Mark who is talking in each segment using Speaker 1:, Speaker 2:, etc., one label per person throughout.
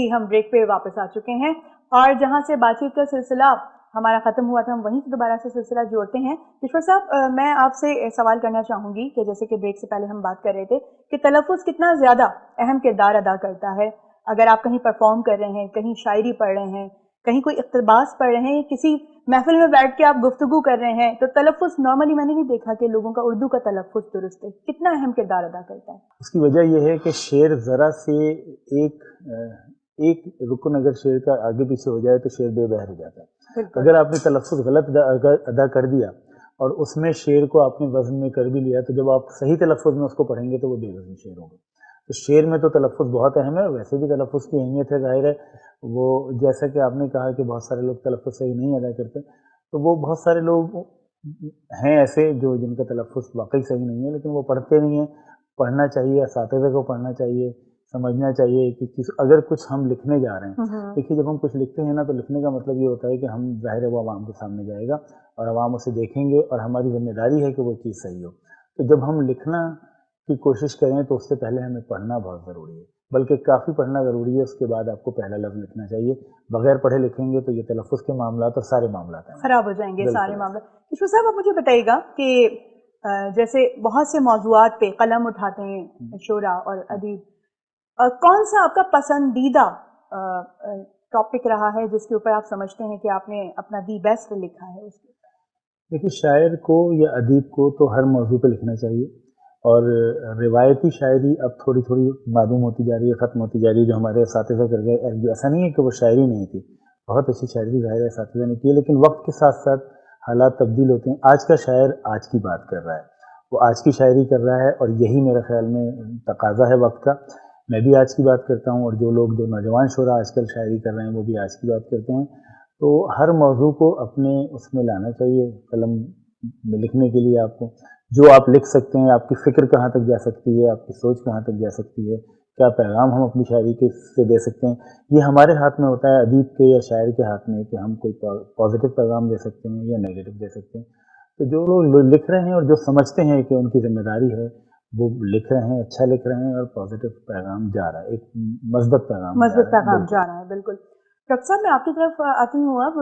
Speaker 1: جی ہم بریک پہ واپس آ چکے ہیں اور جہاں سے بات چیت کا سلسلہ ہمارا ختم ہوا تھا ہم وہیں سے دوبارہ سے سلسلہ جوڑتے ہیں. کشور صاحب میں آپ سے سوال کرنا چاہوں گی کہ جیسے کہ بریک سے پہلے ہم بات کر رہے تھے کہ تلفظ کتنا زیادہ اہم کردار ادا کرتا ہے. اگر آپ کہیں پرفارم کر رہے ہیں, کہیں شاعری پڑھ رہے ہیں, کہیں کوئی اقتباس پڑھ رہے ہیں, کسی محفل میں بیٹھ کے آپ گفتگو کر رہے ہیں, تو تلفظ نارملی میں نے نہیں دیکھا کہ لوگوں کا اردو کا تلفظ درست ہے. کتنا اہم کردار ادا کرتا ہے؟
Speaker 2: اس کی وجہ یہ ہے کہ شعر ذرا سے ایک رکن اگر شعر کا آگے پیچھے ہو جائے تو شعر بے بہر ہو جاتا ہے. اگر آپ نے تلفظ غلط ادا کر دیا اور اس میں شعر کو آپ نے وزن میں کر بھی لیا تو جب آپ صحیح تلفظ میں اس کو پڑھیں گے تو وہ بے وزن شعر ہوگا. تو شعر میں تو تلفظ بہت اہم ہے, ویسے بھی تلفظ کی اہمیت ہے ظاہر ہے. وہ جیسا کہ آپ نے کہا کہ بہت سارے لوگ تلفظ صحیح نہیں ادا کرتے, تو وہ بہت سارے لوگ ہیں ایسے جن کا تلفظ واقعی صحیح نہیں ہے لیکن وہ پڑھتے نہیں ہیں. پڑھنا چاہیے, اساتذہ کو پڑھنا چاہیے, سمجھنا چاہیے کہ اگر کچھ ہم لکھنے جا رہے ہیں. دیکھیے جب ہم کچھ لکھتے ہیں نا تو لکھنے کا مطلب یہ ہوتا ہے کہ ہم ظاہر ہے وہ عوام کے سامنے جائے گا اور عوام اسے دیکھیں گے اور ہماری ذمہ داری ہے کہ وہ چیز صحیح ہو. تو جب ہم لکھنا کی کوشش کریں تو اس سے پہلے ہمیں پڑھنا بہت ضروری ہے, بلکہ کافی پڑھنا ضروری ہے. اس کے بعد آپ کو پہلا لفظ لکھنا چاہیے. بغیر پڑھے لکھیں گے تو یہ تلفظ کے معاملات اور سارے معاملات ہیں
Speaker 1: خراب ہو جائیں گے سارے معاملات. کشور صاحب آپ مجھے بتائیے گا کہ جیسے بہت سے موضوعات پہ قلم اٹھاتے ہیں شعراء اور ادیب, کون سا آپ کا پسندیدہ ٹاپک رہا ہے جس کے اوپر آپ سمجھتے ہیں کہ آپ نے اپنا دی بیسٹ لکھا ہے اس کے؟
Speaker 2: دیکھیے شاعر کو یا ادیب کو تو ہر موضوع پہ لکھنا چاہیے, اور روایتی شاعری اب تھوڑی تھوڑی معدوم ہوتی جا رہی ہے, ختم ہوتی جا رہی ہے. جو ہمارے اساتذہ کر گئے, ایسا نہیں ہے کہ وہ شاعری نہیں تھی, بہت اچھی شاعری ظاہر ہے اساتذہ نے کی ہے, لیکن وقت کے ساتھ ساتھ حالات تبدیل ہوتے ہیں. آج کا شاعر آج کی بات کر رہا ہے, وہ آج کی شاعری کر رہا ہے, اور یہی میرے خیال میں تقاضا ہے وقت کا. میں بھی آج کی بات کرتا ہوں, اور جو لوگ جو نوجوان شعراء آج کل شاعری کر رہے ہیں وہ بھی آج کی بات کرتے ہیں. تو ہر موضوع کو اپنے اس میں لانا چاہیے قلم میں لکھنے کے لیے. آپ کو جو آپ لکھ سکتے ہیں, آپ کی فکر کہاں تک جا سکتی ہے, آپ کی سوچ کہاں تک جا سکتی ہے, کیا پیغام ہم اپنی شاعری کے سے دے سکتے ہیں, یہ ہمارے ہاتھ میں ہوتا ہے, ادیب کے یا شاعر کے ہاتھ میں, کہ ہم کوئی پازیٹیو پیغام دے سکتے ہیں یا نیگیٹو دے سکتے ہیں. تو جو لوگ لکھ رہے ہیں اور جو سمجھتے ہیں کہ ان کی ذمہ داری ہے وہ لکھ رہے ہیں, اچھا لکھ رہے ہیں, اور پازیٹیو پیغام جا رہا ہے, ایک مثبت پیغام
Speaker 1: جا رہا ہے. بالکل. ڈاکٹر صاحب میں آپ کی طرف آتی ہوں. اب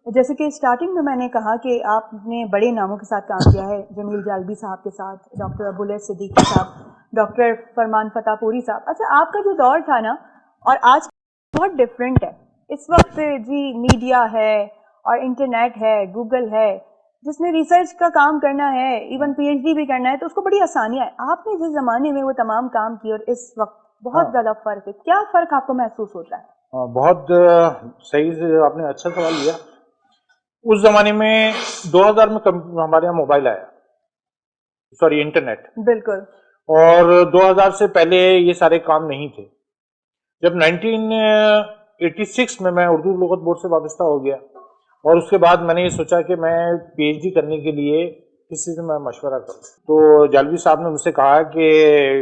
Speaker 1: جیسے کہ اسٹارٹنگ میں نے کہا کہ آپ نے بڑے ناموں کے ساتھ کام کیا ہے, جمیل جالبی صاحب کے ساتھ, ڈاکٹر ابوالحسن صدیقی صاحب, ڈاکٹر فرمان فتح پوری صاحب. اچھا آپ کا جو دور تھا نا اور آج بہت ڈفرینٹ ہے. اس وقت جی میڈیا ہے اور انٹرنیٹ ہے, گوگل ہے, جس نے ریسرچ کا کام کرنا ہے, ایون پی ایچ ڈی بھی کرنا ہے, تو اس کو بڑی آسانیاں ہیں. آپ نے جس زمانے میں وہ تمام کام کیے اور اس وقت بہت زیادہ فرق ہے. کیا فرق آپ کو محسوس ہوتا ہے؟
Speaker 3: بہت صحیح سے آپ نے اچھا سوال لیا. اس زمانے میں 2000 میں ہمارے یہاں موبائل آیا, سوری انٹرنیٹ.
Speaker 1: بالکل.
Speaker 3: اور 2000 سے پہلے یہ سارے کام نہیں تھے. جب 1986 میں اردو لغت بورڈ سے وابستہ ہو گیا, اور اس کے بعد میں نے یہ سوچا کہ میں پی ایچ ڈی کرنے کے لیے کسی سے میں مشورہ کروں. تو جالبی صاحب نے مجھ سے کہا کہ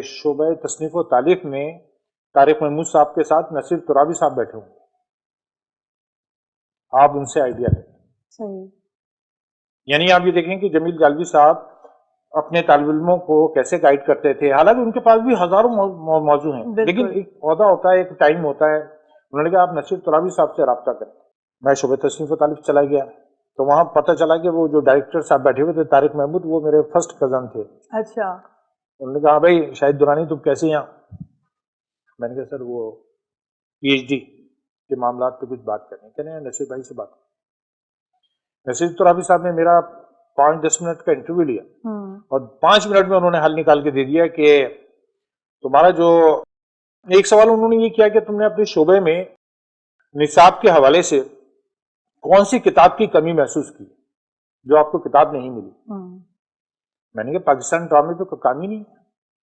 Speaker 3: شعبہ تصنیف و تالیف میں طارق محمود صاحب کے ساتھ نصیر ترابی صاحب بیٹھے ہوں, آپ ان سے آئیڈیا لیں.
Speaker 1: صحیح.
Speaker 3: یعنی آپ یہ دیکھیں کہ جمیل جالبی صاحب اپنے طالب علموں کو کیسے گائیڈ کرتے تھے, حالانکہ ان کے پاس بھی ہزاروں موضوع ہیں, لیکن ایک عہدہ ہوتا ہے, ایک ٹائم ہوتا ہے. انہوں نے کہا آپ نصیر ترابی صاحب سے رابطہ کریں. میں شعبہ تصنیف و تالیف چلا گیا, تو وہاں پتہ چلا کہ وہ جو ڈائریکٹر صاحب بیٹھے ہوئے تھے طارق محمود, وہ میرے فرسٹ کزن تھے.
Speaker 1: اچھا.
Speaker 3: انہوں نے کہا بھائی شاہد درانی تم کیسے یہاں؟ میں نے کہا سر وہ پی ایچ ڈی کے معاملات پہ کچھ بات کریں. کہنے نصیر بھائی سے بات کریں. نصیر ترابی صاحب نے میرا 5-10 منٹ کا انٹرویو لیا, اور 5 منٹ میں انہوں نے حل نکال کے دے دیا کہ تمہارا جو ایک سوال انہوں نے یہ کیا کہ تم نے اپنے شعبے میں نصاب کے حوالے سے کون سی کتاب کی کمی محسوس کی جو آپ کو کتاب نہیں ملی. میں نے کہا پاکستان ڈرامے تو کام ہی نہیں,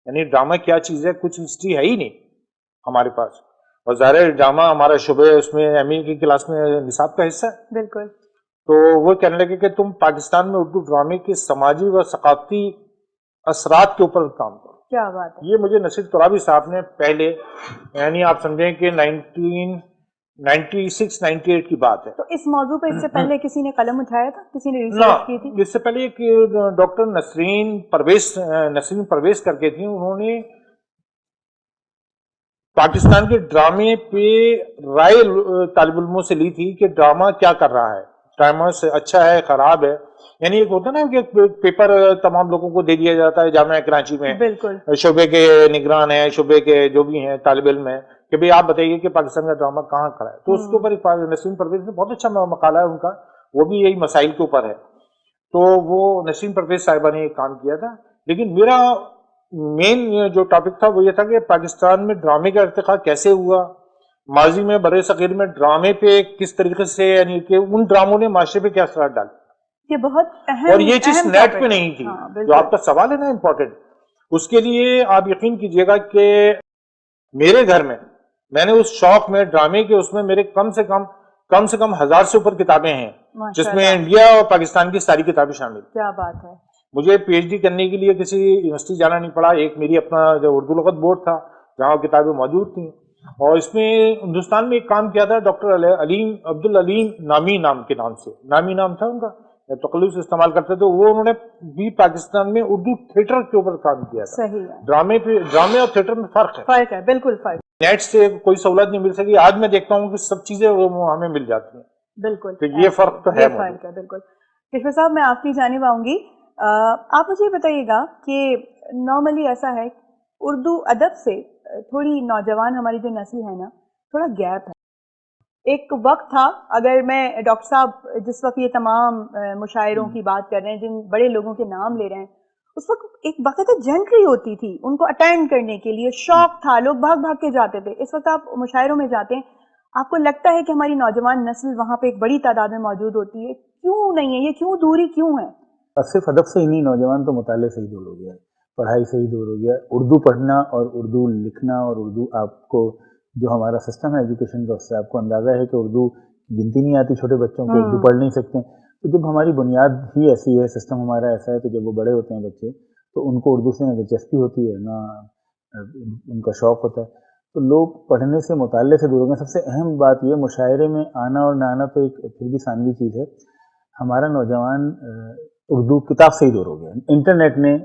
Speaker 3: یعنی ڈرامہ کیا چیز ہے, کچھ ہسٹری ہے ہی نہیں ہمارے پاس. اور ظاہر ڈرامہ ہمارا شعبہ اس میں ایم اے کی کلاس میں نصاب کا حصہ ہے.
Speaker 1: بالکل.
Speaker 3: تو وہ کہنے لگے کہ تم پاکستان میں اردو ڈرامے کے سماجی و ثقافتی اثرات کے اوپر کام کرو.
Speaker 1: کیا بات ہے.
Speaker 3: یہ مجھے نصیر ترابی صاحب نے پہلے, یعنی آپ سمجھیں کہ 1996-98 کی بات ہے.
Speaker 1: تو اس موضوع پہ اس سے پہلے کسی نے قلم اٹھایا تھا, کسی نے ریسرچ کی تھی؟
Speaker 3: اس سے پہلے ایک ڈاکٹر نسرین پرویز کر کے تھی, انہوں نے پاکستان کے ڈرامے پہ رائے طالب علموں سے لی تھی کہ ڈرامہ کیا کر رہا ہے، ڈرامہ سے اچھا ہے خراب ہے. یعنی ایک ہوتا ہے نا کہ پیپر تمام لوگوں کو دے دیا جاتا ہے جامعہ کراچی میں،
Speaker 1: بالکل
Speaker 3: شعبے کے نگران ہیں، شعبے کے جو بھی ہیں طالب علم ہیں، کہ بھئی آپ بتائیے کہ پاکستان کا ڈرامہ کہاں کھڑا ہے. تو اس کے اوپر نسیم پرویز نے بہت اچھا مقالہ ہے ان کا، وہ بھی یہی مسائل کے اوپر ہے. تو وہ نسیم پرویز صاحبہ نے یہ کام کیا تھا. لیکن میرا مین جو ٹاپک تھا وہ یہ تھا کہ پاکستان میں ڈرامے کا ارتقاء کیسے ہوا، ماضی میں برِ صغیر میں ڈرامے پہ کس طریقے سے، یعنی کہ ان ڈراموں نے معاشرے پہ کیا اثرات ڈالا.
Speaker 1: یہ بہت اہم
Speaker 3: اور یہ چیز
Speaker 1: اہم
Speaker 3: نیٹ
Speaker 1: topic
Speaker 3: پہ
Speaker 1: ہے.
Speaker 3: نہیں تھی.
Speaker 1: ہاں
Speaker 3: جو
Speaker 1: بالکل
Speaker 3: آپ کا سوال ہے نا امپورٹنٹ، اس کے لیے آپ یقین کیجئے گا کہ میرے گھر میں نے اس شوق میں ڈرامے کے اس میں میرے کم سے کم 1000 سے اوپر کتابیں ہیں،
Speaker 1: ماشاء
Speaker 3: جس میں
Speaker 1: اللہ،
Speaker 3: انڈیا اور پاکستان کی ساری کتابیں شامل.
Speaker 1: کیا بات ہے.
Speaker 3: مجھے پی ایچ ڈی کرنے کے لیے کسی یونیورسٹی جانا نہیں پڑا. ایک میری اپنا جو اردو لغت بورڈ تھا جہاں کتابیں موجود تھیں، اور اس میں ہندوستان میں ایک کام کیا تھا ڈاکٹر علیم عبدالعلیم نامی نام کے نام سے، نامی نام تھا ان کا، تقلص استعمال کرتے تھے وہ. انہوں نے بھی پاکستان میں اردو تھیٹر کے اوپر کام کیا تھا.
Speaker 1: صحیح ہے،
Speaker 3: ڈرامے اور تھیٹر میں فرق ہے.
Speaker 1: فرق ہے، بالکل فرق.
Speaker 3: نیٹ سے کوئی سہولت نہیں مل سکی. آج میں دیکھتا ہوں کہ سب چیزیں وہ ہمیں مل جاتی ہیں.
Speaker 1: بالکل
Speaker 3: تو یہ فرق تو ہے
Speaker 1: یہ
Speaker 3: موجود.
Speaker 1: فرق ہے بالکل. کشور صاحب میں آپ کی جانب آؤں گی. آپ مجھے بتائیے گا کہ نارملی ایسا ہے اردو ادب سے تھوڑی نوجوان ہماری جو نسل ہے نا تھوڑا گیپ ہے. ایک وقت تھا، اگر میں ڈاکٹر صاحب جس وقت یہ تمام مشاعروں کی بات کر رہے ہیں، جن بڑے لوگوں کے نام لے رہے ہیں، اس وقت ایک باقاعدہ جنٹری ہوتی تھی ان کو اٹینڈ کرنے کے لیے، شوق تھا، لوگ بھاگ بھاگ کے جاتے تھے. اس وقت آپ مشاعروں میں جاتے ہیں، آپ کو لگتا ہے کہ ہماری نوجوان نسل وہاں پہ ایک بڑی تعداد میں موجود ہوتی ہے. کیوں نہیں ہے یہ، کیوں دوری کیوں ہے؟
Speaker 2: صرف ادب سے ہی نہیں، نوجوان تو مطالعے سے ہی دور ہو گیا ہے، پڑھائی سے ہی دور ہو گیا ہے. اردو پڑھنا اور اردو لکھنا اور اردو آپ کو جو ہمارا سسٹم ہے ایجوکیشن کا، اس سے آپ کو اندازہ ہے کہ اردو گنتی نہیں آتی چھوٹے بچوں کو، اردو پڑھ نہیں سکتے. تو جب ہماری بنیاد ہی ایسی ہے، سسٹم ہمارا ایسا ہے، تو جب وہ بڑے ہوتے ہیں بچے تو ان کو اردو سے نہ دلچسپی ہوتی ہے نہ ان کا شوق ہوتا ہے. تو لوگ پڑھنے سے، مطالعے سے دور ہو گئے. سب سے اہم بات یہ مشاعرے میں آنا اور نہ آنا تو ایک پھر بھی ثانوی چیز ہے. ہمارا نوجوان اردو کتاب سے ہی دور ہو گیا. انٹرنیٹ نے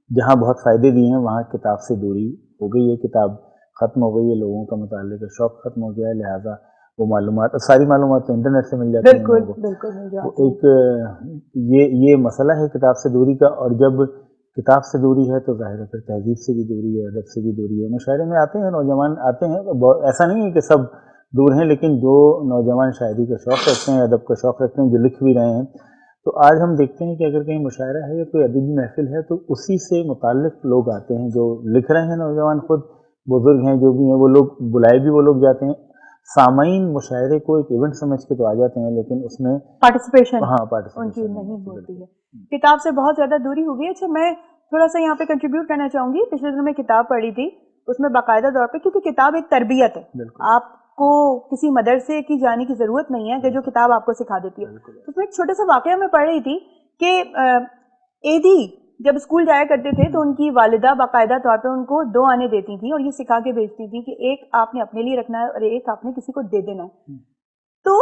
Speaker 2: جہاں بہت فائدے دیے ہیں وہاں کتاب سے دوری ہو گئی ہے. کتاب ختم ہو گئی ہے، لوگوں کا مطالعے کا شوق ختم ہو گیا ہے. لہٰذا وہ معلومات، ساری معلومات تو انٹرنیٹ سے مل جاتی ہیں
Speaker 1: بالکل
Speaker 2: لوگوں کو.
Speaker 1: بالکل مل
Speaker 2: وہ
Speaker 1: جاتی ہے.
Speaker 2: ایک یہ مسئلہ ہے کتاب سے دوری کا. اور جب کتاب سے دوری ہے تو ظاہر ہے پھر تہذیب سے بھی دوری ہے، ادب سے بھی دوری ہے. مشاعرے میں آتے ہیں نوجوان، آتے ہیں، ایسا نہیں ہے کہ سب دور ہیں، لیکن جو نوجوان شاعری کا شوق رکھتے ہیں، ادب کا شوق رکھتے ہیں، جو لکھ بھی رہے ہیں، تو آج ہم دیکھتے ہیں کہ اگر کہیں مشاعرہ ہے یا کوئی ادبی محفل ہے تو اسی سے متعلق لوگ آتے ہیں جو لکھ رہے ہیں. نوجوان خود بزرگ ہیں جو بھی ہیں، وہ لوگ بلائے بھی وہ لوگ جاتے ہیں. سامعین مشاعرے کو ایک ایونٹ سمجھ کے تو آ جاتے ہیں، لیکن اس میں
Speaker 1: پارٹیسپیشن
Speaker 2: ہاں
Speaker 1: ان کی
Speaker 2: پارٹیسپیشن
Speaker 1: نہیں ہوتی ہے. کتاب سے بہت زیادہ دوری ہو گئی. اچھا میں تھوڑا سا یہاں پہ کنٹریبیوٹ کرنا چاہوں گی. پچھلے دنوں میں کتاب پڑھی تھی، اس میں باقاعدہ طور پہ، کیونکہ کتاب ایک تربیت ہے،
Speaker 2: بالکل
Speaker 1: آپ کو کسی مدرسے کی جانے کی ضرورت نہیں ہے کہ جو کتاب آپ کو سکھا دیتی ہے. تو اس میں ایک چھوٹا سا واقعہ میں پڑھ رہی تھی کہ ایدھی جب اسکول جایا کرتے تھے تو ان کی والدہ باقاعدہ طور پہ ان کو 2 آنے دیتی تھیں اور یہ سکھا کے بھیجتی تھی کہ ایک آپ نے اپنے لیے رکھنا ہے اور ایک آپ نے کسی کو دے دینا ہے. تو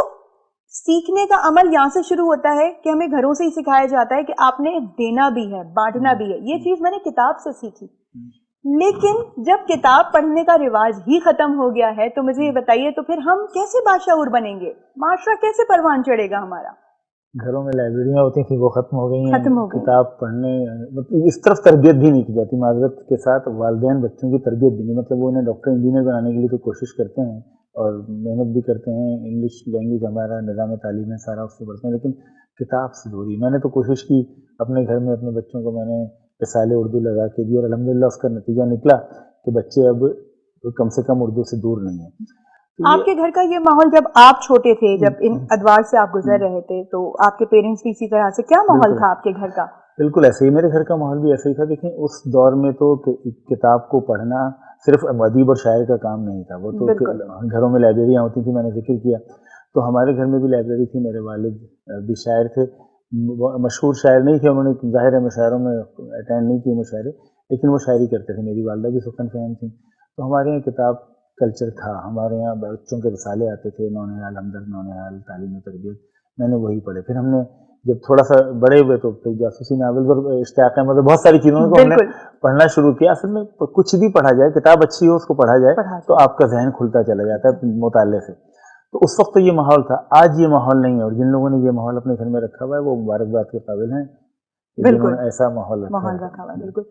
Speaker 1: سیکھنے کا عمل یہاں سے شروع ہوتا ہے کہ ہمیں گھروں سے ہی سکھایا جاتا ہے کہ آپ نے دینا بھی ہے، بانٹنا بھی ہے. یہ چیز میں نے کتاب سے سیکھی. لیکن جب کتاب پڑھنے کا رواج ہی ختم ہو گیا ہے تو مجھے یہ بتائیے تو پھر ہم کیسے باشعور بنیں گے؟ معاشرہ کیسے پروان چڑھے گا ہمارا؟
Speaker 2: گھروں میں لائبریریاں ہوتی تھیں وہ ختم ہو گئی ہیں.
Speaker 1: ختم ہو گئی.
Speaker 2: کتاب پڑھنے مطلب اس طرف تربیت بھی نہیں کی جاتی. معذرت کے ساتھ والدین بچوں کی تربیت بھی نہیں، مطلب وہ انہیں ڈاکٹر انجینئر بنانے کے لیے تو کوشش کرتے ہیں اور محنت بھی کرتے ہیں. انگلش لینگویج ہمارا نظام تعلیم ہے سارا، اس سے پڑھتے ہیں، لیکن کتاب سے دوری. میں نے تو کوشش کی اپنے گھر میں، اپنے بچوں کو میں نے رسالے اردو لگا کے دی اور الحمدللہ اس کا نتیجہ نکلا کہ بچے اب کم سے کم اردو سے دور نہیں ہیں.
Speaker 1: آپ کے گھر کا یہ ماحول جب آپ چھوٹے تھے، جب ان ادوار سے آپ گزر رہے تھے، تو آپ کے پیرنٹس بھی اسی طرح سے، کیا ماحول تھا آپ کے گھر کا؟
Speaker 2: بالکل ایسے ہی میرے گھر کا ماحول بھی ایسا ہی تھا. دیکھیں اس دور میں تو کتاب کو پڑھنا صرف ادیب اور شاعر کا کام نہیں تھا. وہ تو گھروں میں لائبریریاں ہوتی تھیں، میں نے ذکر کیا. تو ہمارے گھر میں بھی لائبریری تھی. میرے والد بھی شاعر تھے، مشہور شاعر نہیں تھے، انہوں نے ظاہر ہے مشاعروں میں اٹینڈ نہیں کیے مشاعرے، لیکن وہ شاعری کرتے تھے. میری والدہ بھی سخن فہم تھیں. تو ہمارے یہاں کتاب کلچر تھا. ہمارے یہاں بچوں کے رسالے آتے تھے، نونہال ہمدرد، نونہال تعلیم و تربیت، میں نے وہی پڑھے. پھر ہم نے جب تھوڑا سا بڑے ہوئے تو پھر جاسوسی ناول اور اشتیاق احمد بہت ساری چیزوں کو ہم نے پڑھنا شروع کیا. اصل میں کچھ بھی پڑھا جائے, کتاب اچھی ہو اس کو پڑھا جائے تو آپ کا ذہن کھلتا چلا جاتا ہے مطالعے سے. تو اس وقت تو یہ ماحول تھا, آج یہ ماحول نہیں ہے, اور جن لوگوں نے یہ ماحول اپنے گھر میں رکھا ہوا ہے وہ مبارکباد کے قابل ہیں,
Speaker 1: بالکل
Speaker 2: ایسا ماحول
Speaker 1: رکھا ہوا ہے. بالکل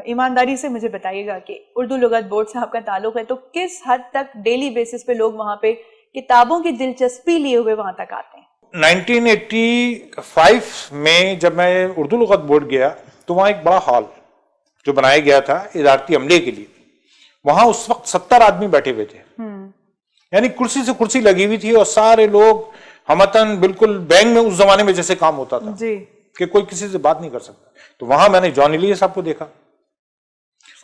Speaker 1: ایمانداری سے مجھے بتائیے گا کہ اردو لغت بورڈ سے آپ کا تعلق ہے, تو کس حد تک ڈیلی بیسس پہ لوگ وہاں پہ کتابوں کی دلچسپی لیے ہوئے وہاں تک آتے ہیں؟
Speaker 3: 1985 میں جب میں اردو لغت بورڈ گیا تو وہاں ایک بڑا ہال جو بنایا گیا تھا ادارتی عملے کے لیے, وہاں اس وقت 70 آدمی بیٹھے ہوئے تھے, یعنی کرسی سے کرسی لگی ہوئی تھی, اور سارے لوگ ہمتن بالکل بینک میں اس زمانے میں جیسے کام ہوتا تھا کہ کوئی کسی سے بات نہیں کر سکتا. تو وہاں میں نے جان ایلیہ صاحب کو دیکھا,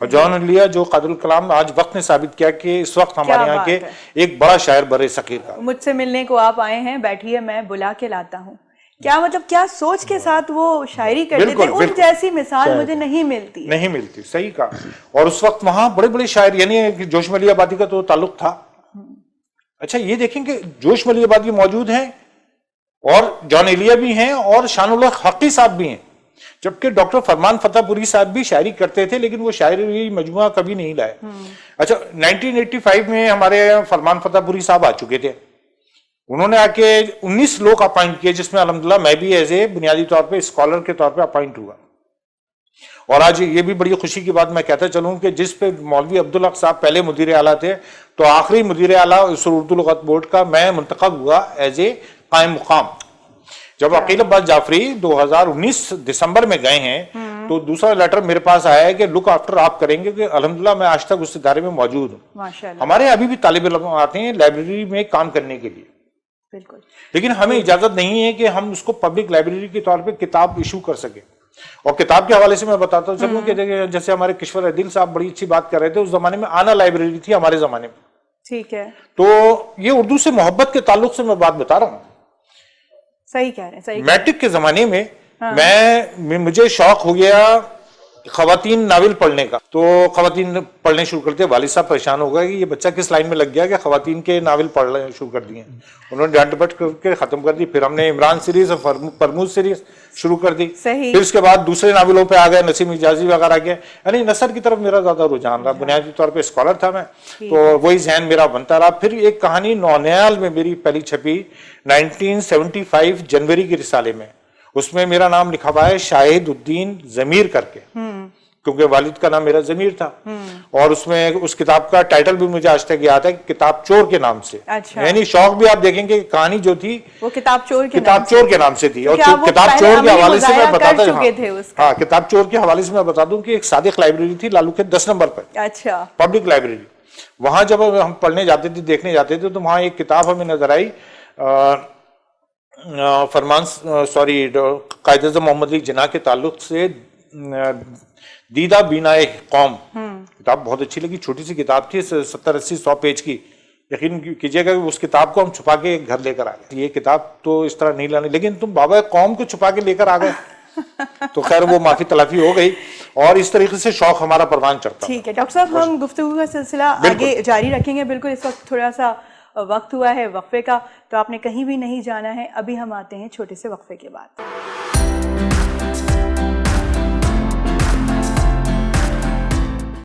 Speaker 3: اور جان ایلیہ جو قادر الکلام آج وقت نے ثابت کیا کہ اس وقت ہمارے یہاں کے ایک بڑا شاعر برِ صغیر کا.
Speaker 1: مجھ سے ملنے کو آپ آئے ہیں, بیٹھیے میں بلا کے لاتا ہوں. کیا مطلب کیا سوچ کے ساتھ وہ شاعری کرتے تھے, ان جیسی مثال مجھے نہیں ملتی.
Speaker 3: صحیح کہا. اور اس وقت وہاں بڑے بڑے شاعر, یعنی جوش ملی آبادی کا تو تعلق تھا. اچھا یہ دیکھیں کہ جوش ملی آبادی موجود ہیں, اور جان ایلیہ بھی ہیں, اور شان الحق حقی صاحب بھی ہیں, جبکہ ڈاکٹر فرمان فتح پوری صاحب بھی شاعری کرتے تھے لیکن وہ شاعری مجموعہ کبھی نہیں لائے. اچھا 1985 میں ہمارے فرمان فتح پوری صاحب آ چکے تھے, انہوں نے آ کے 19 لوگ اپائنٹ کیے, جس میں الحمدللہ میں بھی ایز اے بنیادی طور پہ اسکالر کے طور پہ اپائنٹ ہوا. اور آج یہ بھی بڑی خوشی کی بات میں کہتا چلوں کہ جس پہ مولوی عبدالحق صاحب پہلے مدیر اعلیٰ تھے, تو آخری مدیر اعلیٰ اس اردو لغت بورڈ کا میں منتخب ہوا ایز اے قائم مقام. جب عقیل عباس جعفری 2019 دسمبر میں گئے ہیں تو دوسرا لیٹر میرے پاس آیا ہے کہ لک آفٹر آپ کریں گے, کہ الحمدللہ میں آج تک اس ادارے میں موجود ہوں. ہمارے ابھی بھی طالب علم آتے ہیں لائبریری میں کام کرنے کے لیے, لیکن ہمیں اجازت نہیں ہے کہ ہم اس کو پبلک لائبریری کے طور پہ کتاب ایشو کر سکیں. اور کتاب کے حوالے سے میں بتاتا ہوں چلوں کہ جیسے ہمارے کشور عدیل صاحب بڑی اچھی بات کر رہے تھے, اس زمانے میں آنا لائبریری تھی ہمارے زمانے میں.
Speaker 1: ٹھیک ہے,
Speaker 3: تو یہ اردو سے محبت کے تعلق سے میں بات بتا رہا ہوں.
Speaker 1: صحیح کہہ رہے ہیں.
Speaker 3: میٹرک کے زمانے میں مجھے شوق ہو گیا خواتین ناول پڑھنے کا, تو خواتین پڑھنے شروع کرتے. والد صاحب پریشان ہو گئے کہ یہ بچہ کس لائن میں لگ گیا کہ خواتین کے ناول پڑھنا شروع کر دیے. انہوں نے ڈانٹ ڈپٹ کر کے ختم کر دی. پھر ہم نے عمران سیریز اور پرموز سیریز شروع کر دی. پھر اس کے بعد دوسرے ناولوں پہ آ گئے, نسیم حجازی وغیرہ کے, یعنی نثر کی طرف میرا زیادہ رجحان رہا. بنیادی طور پہ اسکالر تھا میں, تو وہی ذہن میرا بنتا رہا. پھر ایک کہانی نونیال میں میری پہلی چھپی 1975 جنوری کے رسالے میں, اس میں میرا نام لکھا ہوا ہے شاہد الدین ضمیر کر کے, کیونکہ والد کا نام میرا ضمیر تھا. اور اس میں اس کتاب کا ٹائٹل بھی مجھے آج تک یاد ہے, کتاب چور کے نام سے. یعنی شوق بھی آپ دیکھیں کہ کہانی جو تھی
Speaker 1: وہ کتاب چور
Speaker 3: کے نام سے تھی. اور کتاب چور کے حوالے سے میں بتاتا ہوں, ہاں کتاب چور کے حوالے سے میں بتا دوں کہ ایک صادق لائبریری تھی لالو کے 10 نمبر پر,
Speaker 1: اچھا
Speaker 3: پبلک لائبریری. وہاں جب ہم پڑھنے جاتے تھے, دیکھنے جاتے تھے, تو وہاں ایک کتاب ہمیں نظر آئی, قائد اعظم محمد علی جناح کے تعلق سے, دیدہ بینائے قوم. کتاب بہت اچھی لگی, چھوٹی سی کتاب تھی, 70-80-100 پیج کی. یقین کیجئے گا کہ اس کتاب کو ہم چھپا کے گھر لے کر آ گئے. یہ کتاب تو اس طرح نہیں لانی, لیکن تم بابا قوم کو چھپا کے لے کر آ گئے. تو خیر وہ معافی تلافی ہو گئی, اور اس طریقے سے شوق ہمارا پروان چڑھتا.
Speaker 1: ٹھیک ہے ڈاکٹر صاحب, ہم گفتگو کا سلسلہ آگے جاری رکھیں گے. بالکل اس وقت تھوڑا سا وقت ہوا ہے وقفے کا, تو آپ نے کہیں بھی نہیں جانا ہے. ابھی ہم آتے ہیں چھوٹے سے وقفے کے بعد.